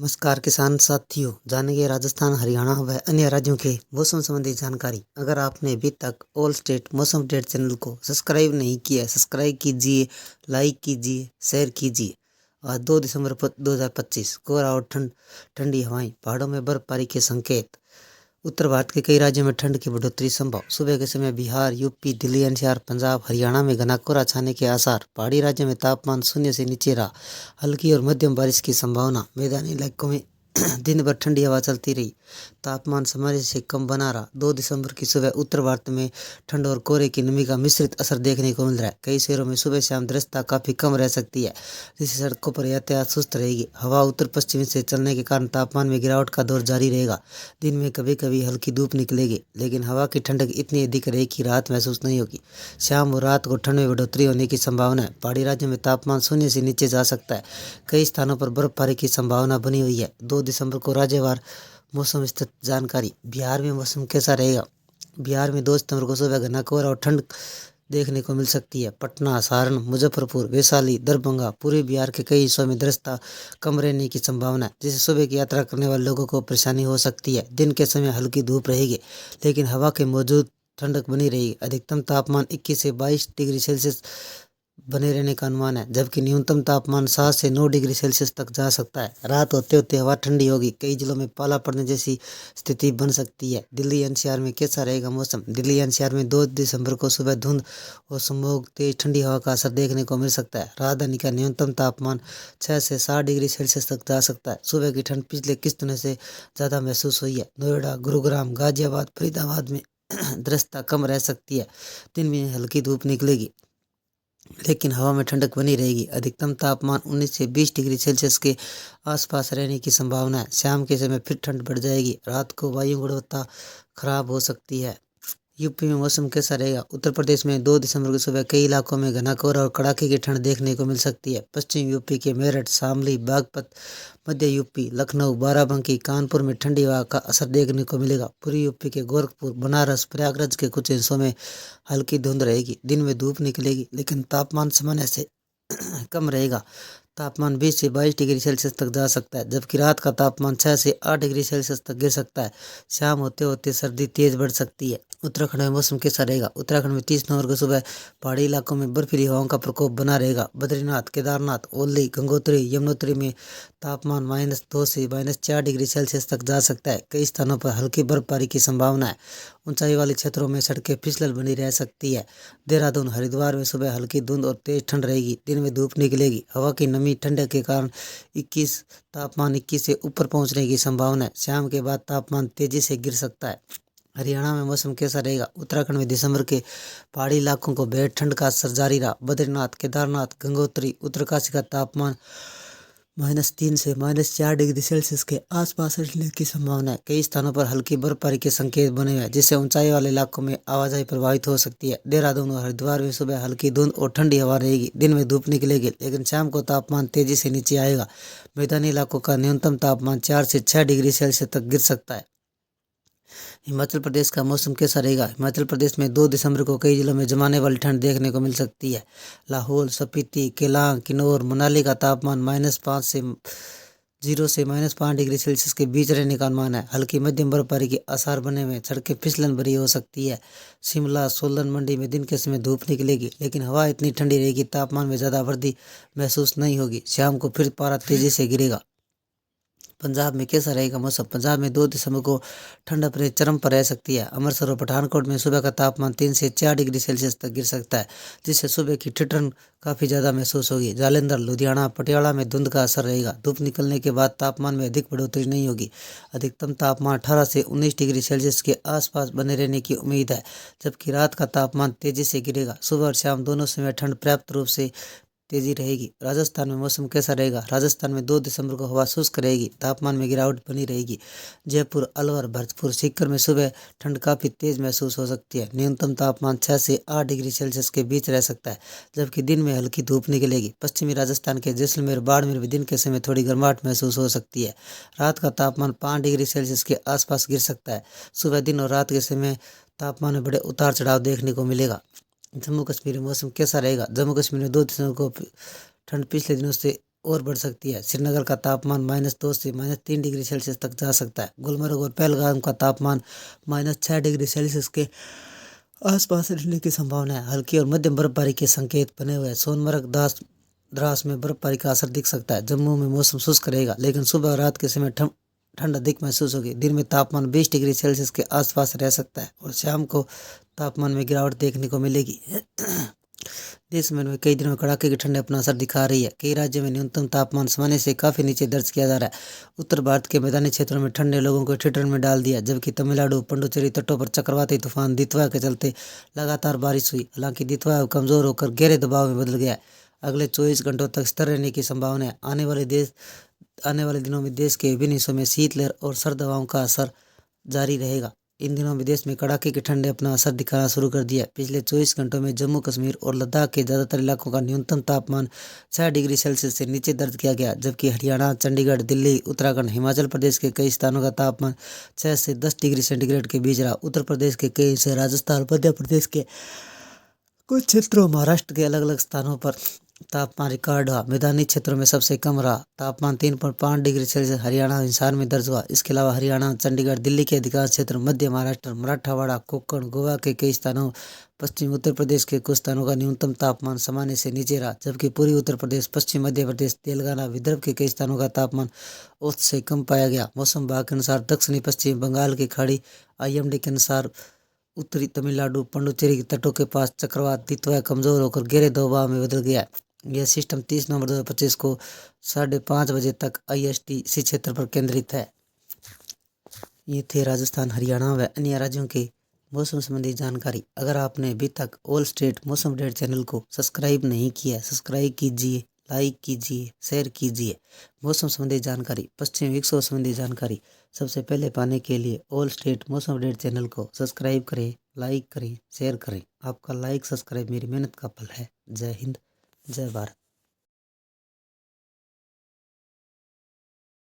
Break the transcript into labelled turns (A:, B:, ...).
A: नमस्कार किसान साथियों, जानेंगे राजस्थान, हरियाणा व अन्य राज्यों के मौसम संबंधी जानकारी। अगर आपने अभी तक ऑल स्टेट मौसम अपडेट चैनल को सब्सक्राइब नहीं किया, सब्सक्राइब कीजिए, लाइक कीजिए, शेयर कीजिए। आज 2 दिसंबर 2025, कोहरा और ठंडी हवाएं, पहाड़ों में बर्फबारी के संकेत। उत्तर भारत के कई राज्यों में ठंड की बढ़ोतरी संभव। सुबह के समय बिहार, यूपी, दिल्ली, एनसीआर, पंजाब, हरियाणा में घना कोहरा छाने के आसार। पहाड़ी राज्यों में तापमान शून्य से नीचे रहा। हल्की और मध्यम बारिश की संभावना। मैदानी इलाकों में दिन भर ठंडी हवा चलती रही। तापमान सामान्य से कम बना रहा। 2 दिसंबर की सुबह उत्तर भारत में ठंड और कोहरे की नमी का मिश्रित असर देखने को मिल रहा है। कई शहरों में सुबह शाम दृश्यता काफ़ी कम रह सकती है, जिससे सड़कों पर यातायात सुस्त रहेगी। हवा उत्तर पश्चिमी से चलने के कारण तापमान में गिरावट का दौर जारी रहेगा। दिन में कभी कभी हल्की धूप निकलेगी, लेकिन हवा की ठंडक इतनी अधिक रहेगी कि राहत महसूस नहीं होगी। शाम और रात को ठंड में बढ़ोतरी होने की संभावना है। पहाड़ी राज्यों में तापमान शून्य से नीचे जा सकता है। कई स्थानों पर बर्फबारी की संभावना बनी हुई है। 2 दिसंबर को राज्यवार मौसम स्थिति जानकारी। बिहार में मौसम कैसा रहेगा? बिहार में 2 सितंबर को सुबह घना कोहरा और ठंड देखने को मिल सकती है। पटना, सारण, मुजफ्फरपुर, वैशाली, दरभंगा, पूरे बिहार के कई हिस्सों में दृश्यता कम रहने की संभावना है, जिससे सुबह की यात्रा करने वाले लोगों को परेशानी हो सकती है। दिन के समय हल्की धूप रहेगी, लेकिन हवा के मौजूद ठंडक बनी रहेगी। अधिकतम तापमान 21 से 22 डिग्री सेल्सियस बने रहने का अनुमान है, जबकि न्यूनतम तापमान 7 से 9 डिग्री सेल्सियस तक जा सकता है। रात होते होते हवा ठंडी होगी। कई जिलों में पाला पड़ने जैसी स्थिति बन सकती है। दिल्ली एनसीआर में कैसा रहेगा मौसम? दिल्ली एनसीआर में 2 दिसंबर को सुबह धुंध और स्मॉग तेज ठंडी हवा का असर देखने को मिल सकता है। राजधानी का न्यूनतम तापमान 6 से 7 डिग्री सेल्सियस तक जा सकता है। सुबह की ठंड पिछले किस दिनों से ज़्यादा महसूस हुई है। नोएडा, गुरुग्राम, गाजियाबाद, फरीदाबाद में दृश्यता कम रह सकती है। दिन में हल्की धूप निकलेगी, लेकिन हवा में ठंडक बनी रहेगी। अधिकतम तापमान 19 से 20 डिग्री सेल्सियस के आसपास रहने की संभावना है। शाम के समय फिर ठंड बढ़ जाएगी। रात को वायु गुणवत्ता खराब हो सकती है। यूपी में मौसम कैसा रहेगा? उत्तर प्रदेश में 2 दिसंबर को सुबह कई इलाकों में घना कोहरा और कड़ाके की ठंड देखने को मिल सकती है। पश्चिम यूपी के मेरठ, शामली, बागपत, मध्य यूपी, लखनऊ, बाराबंकी, कानपुर में ठंडी हवा का असर देखने को मिलेगा। पूर्वी यूपी के गोरखपुर, बनारस, प्रयागराज के कुछ हिस्सों में हल्की धुंध रहेगी। दिन में धूप निकलेगी, लेकिन तापमान सामान्य से कम रहेगा। तापमान 20 से 22 डिग्री सेल्सियस तक जा सकता है, जबकि रात का तापमान 6 से 8 डिग्री सेल्सियस तक गिर सकता है। शाम होते होते सर्दी तेज बढ़ सकती है। उत्तराखंड में मौसम कैसा रहेगा? उत्तराखंड में 30 नवंबर को सुबह पहाड़ी इलाकों में बर्फीली हवाओं का प्रकोप बना रहेगा। बद्रीनाथ, केदारनाथ, ओली, गंगोत्री, यमुनोत्री में तापमान -2 से -4 डिग्री सेल्सियस तक जा सकता है। कई स्थानों पर हल्की बर्फबारी की संभावना है। ऊंचाई वाले क्षेत्रों में सड़कें फिसलन बनी रह सकती है। देहरादून, हरिद्वार में सुबह हल्की धुंध और तेज ठंड रहेगी। दिन में धूप निकलेगी। हवा की नमी ठंडक के कारण तापमान 21 से ऊपर पहुंचने की संभावना है। शाम के बाद तापमान तेजी से गिर सकता है। हरियाणा में मौसम कैसा रहेगा? उत्तराखंड में दिसंबर के पहाड़ी इलाकों को बेहद ठंड का असर जारी रहा। बद्रीनाथ, केदारनाथ, गंगोत्री, उत्तरकाशी का तापमान -3 से -4 डिग्री सेल्सियस के आसपास रहने की संभावना है। कई स्थानों पर हल्की बर्फबारी के संकेत बने हुए हैं, जिससे ऊंचाई वाले इलाकों में आवाजाही प्रभावित हो सकती है। देहरादून और हरिद्वार में सुबह हल्की धुंध और ठंडी हवा रहेगी। दिन में धूप निकलेगी, लेकिन शाम को तापमान तेजी से नीचे आएगा। मैदानी इलाकों का न्यूनतम तापमान 4 से 6 डिग्री सेल्सियस तक गिर सकता है। हिमाचल प्रदेश का मौसम कैसा रहेगा? हिमाचल प्रदेश में 2 दिसंबर को कई जिलों में जमाने वाली ठंड देखने को मिल सकती है। लाहौल, स्पीति, केलांग, किन्नौर, मनाली का तापमान -5 से 0 से -5 डिग्री सेल्सियस के बीच रहने का अनुमान है। हल्की मध्यम बर्फबारी के आसार बने हुए, सड़कें फिसलन भरी हो सकती है। शिमला, सोलन, मंडी में दिन के समय धूप निकलेगी, लेकिन हवा इतनी ठंडी रहेगी तापमान में ज़्यादा वृद्धि महसूस नहीं होगी। शाम को फिर पारा तेजी से गिरेगा। पंजाब में कैसा रहेगा मौसम? पंजाब में 2 दिसंबर को ठंड अपने चरम पर रह सकती है। अमृतसर और पठानकोट में सुबह का तापमान 3 से 4 डिग्री सेल्सियस तक गिर सकता है, जिससे सुबह की ठिठुरन काफ़ी ज़्यादा महसूस होगी। जालंधर, लुधियाना, पटियाला में धुंध का असर रहेगा। धूप निकलने के बाद तापमान में अधिक बढ़ोतरी नहीं होगी। अधिकतम तापमान 18 से 19 डिग्री सेल्सियस के आसपास बने रहने की उम्मीद है, जबकि रात का तापमान तेजी से गिरेगा। सुबह और शाम दोनों समय ठंड पर्याप्त रूप से तेजी रहेगी। राजस्थान में मौसम कैसा रहेगा? राजस्थान में 2 दिसंबर को हवा शुष्क रहेगी। तापमान में गिरावट बनी रहेगी। जयपुर, अलवर, भरतपुर, सीकर में सुबह ठंड काफ़ी तेज महसूस हो सकती है। न्यूनतम तापमान 6 से 8 डिग्री सेल्सियस के बीच रह सकता है, जबकि दिन में हल्की धूप निकलेगी। पश्चिमी राजस्थान के जैसलमेर, बाड़मेर में दिन के समय थोड़ी गर्माहट महसूस हो सकती है। रात का तापमान 5 डिग्री सेल्सियस के आसपास गिर सकता है। सुबह, दिन और रात के समय तापमान में बड़े उतार चढ़ाव देखने को मिलेगा। जम्मू कश्मीर में मौसम कैसा रहेगा? जम्मू कश्मीर में 2 दिसंबर को ठंड पिछले दिनों से और बढ़ सकती है। श्रीनगर का तापमान -2 से -3 डिग्री सेल्सियस तक जा सकता है। गुलमर्ग और पहलगाम का तापमान -6 डिग्री सेल्सियस के आसपास रहने की संभावना है। हल्की और मध्यम बर्फबारी के संकेत बने हुए हैं। सोनमर्ग द्रास में बर्फबारी का असर दिख सकता है। जम्मू में मौसम शुष्क रहेगा, लेकिन सुबह और रात के समय ठंड अधिक महसूस होगी। दिन में तापमान 20 डिग्री सेल्सियस के आसपास रह सकता है और शाम को तापमान में गिरावट देखने को मिलेगी। देश में कई दिनों में कड़ाके की ठंड अपना असर दिखा रही है। कई राज्यों में न्यूनतम तापमान सामान्य से काफी नीचे दर्ज किया जा रहा है। उत्तर भारत के मैदानी क्षेत्रों में ठंड ने लोगों को ठिठुरन में डाल दिया, जबकि तमिलनाडु पुडुचेरी तटों पर चक्रवाती तूफान दितवा के चलते लगातार बारिश हुई। हालांकि दितवा अब कमजोर होकर गहरे दबाव में बदल गया है। अगले 24 घंटों तक स्थिर रहने की संभावना है। आने वाले दिनों में देश के विभिन्न हिस्सों में शीतलहर और सर्द हवाओं का असर जारी रहेगा। इन दिनों विदेश में कड़ाके की ठंड ने अपना असर दिखाना शुरू कर दिया। पिछले 24 घंटों में जम्मू कश्मीर और लद्दाख के ज़्यादातर इलाकों का न्यूनतम तापमान 6 डिग्री सेल्सियस से नीचे दर्ज किया गया, जबकि हरियाणा, चंडीगढ़, दिल्ली, उत्तराखंड, हिमाचल प्रदेश के कई स्थानों का तापमान 6 से 10 डिग्री सेंटीग्रेड के बीच रहा। उत्तर प्रदेश के कई हिस्से, राजस्थान, मध्य प्रदेश के कुछ क्षेत्रों, महाराष्ट्र के अलग अलग स्थानों पर तापमान रिकॉर्ड हुआ। मैदानी क्षेत्रों में सबसे कम रहा तापमान 3.5 डिग्री सेल्सियस हरियाणा हिसार में दर्ज हुआ। इसके अलावा हरियाणा, चंडीगढ़, दिल्ली के अधिकांश क्षेत्र, मध्य महाराष्ट्र, मराठवाड़ा, कोंकण, गोवा के कई स्थानों, पश्चिमी उत्तर प्रदेश के कुछ स्थानों का न्यूनतम तापमान सामान्य से नीचे रहा, जबकि पूर्वी उत्तर प्रदेश, पश्चिम मध्य प्रदेश, तेलंगाना, विदर्भ के कई स्थानों का तापमान औसत से कम पाया गया। मौसम विभाग के अनुसार दक्षिणी पश्चिमी बंगाल की खाड़ी IMD के अनुसार उत्तरी तमिलनाडु पुडुचेरी के तटों के पास चक्रवात दितवा कमजोर होकर गहरे दबाव में बदल गया। यह सिस्टम 30 नवंबर 2025 को 5:30 बजे तक IST क्षेत्र पर केंद्रित है। ये थे राजस्थान, हरियाणा व अन्य राज्यों के मौसम संबंधी जानकारी। अगर आपने अभी तक ऑल स्टेट मौसम अपडेट चैनल को सब्सक्राइब नहीं किया, सब्सक्राइब कीजिए, लाइक कीजिए, शेयर कीजिए। मौसम संबंधी जानकारी, पश्चिमी विक्षोभ संबंधी जानकारी सबसे पहले पाने के लिए ऑल स्टेट मौसम अपडेट चैनल को सब्सक्राइब करें, लाइक करें, शेयर करें। आपका लाइक सब्सक्राइब मेरी मेहनत का फल है। जय हिंद, जय भारत।